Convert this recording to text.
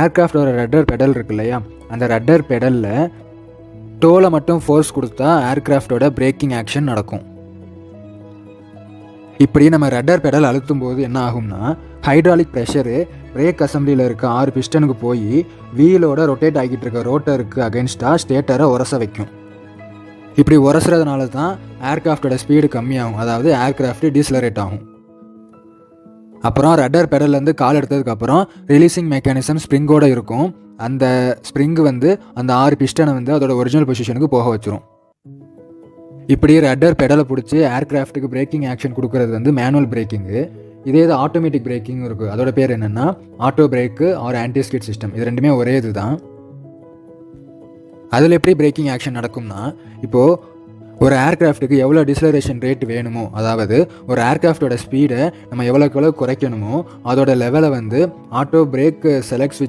ஏர்க்ராஃப்டோட ரட்டர் pedal இருக்கு இல்லையா, அந்த ரட்டர் பெடலில் டோலை மட்டும் ஃபோர்ஸ் கொடுத்தா ஏர்க்ராஃப்டோட பிரேக்கிங் ஆக்ஷன் நடக்கும். இப்படி நம்ம ரட்டர் பெடல் அழுத்தும் போது என்ன ஆகும்னா, ஹைட்ராலிக் ப்ரெஷரு பிரேக் அசம்பிளியில் இருக்க 6 பிஸ்டனுக்கு போய் வீலோட ரொட்டேட் ஆகிட்டு இருக்க ரோட்டருக்கு அகென்ஸ்டாக ஸ்டேட்டரை உரச வைக்கும். இப்படி உரசுறதுனால தான் ஏர்க்ராஃப்டோட ஸ்பீடு கம்மியாகும், அதாவது ஏர்க்ராஃப்ட் டீசலரேட் ஆகும். அப்புறம் ரட்டர் பெடல்லேருந்து கால் எடுத்ததுக்கப்புறம் ரிலீசிங் மெக்கானிசம் ஸ்ப்ரிங்கோடு இருக்கும். அந்த ஸ்ப்ரிங்கு அந்த 6 பிஸ்டனை அதோட ஒரிஜினல் பொசிஷனுக்கு போக வச்சிரும். இப்படி ரட்டர் பெடலை பிடிச்சி ஏர்க்ராஃப்ட்டுக்கு பிரேக்கிங் ஆக்ஷன் கொடுக்கறது மேனுவல் பிரேக்கிங்கு. இதே இது ஆட்டோமேட்டிக் பிரேக்கிங் இருக்குது. அதோட பேர் என்னென்னா auto brake or anti skid system. இது ரெண்டுமே ஒரே இது தான். அதில் எப்படி பிரேக்கிங் ஆக்ஷன் நடக்கும்னா, இப்போது ஒரு ஏர்க்ராஃப்ட்டுக்கு எவ்வளோ டிஸ்லரேஷன் ரேட் வேணுமோ, அதாவது ஒரு ஏர்க்ராஃப்டோட ஸ்பீடை நம்ம எவ்வளோக்கு எவ்வளோ குறைக்கணுமோ அதோட லெவலை ஆட்டோ பிரேக் செலக்ட் ஸ்விட்ச்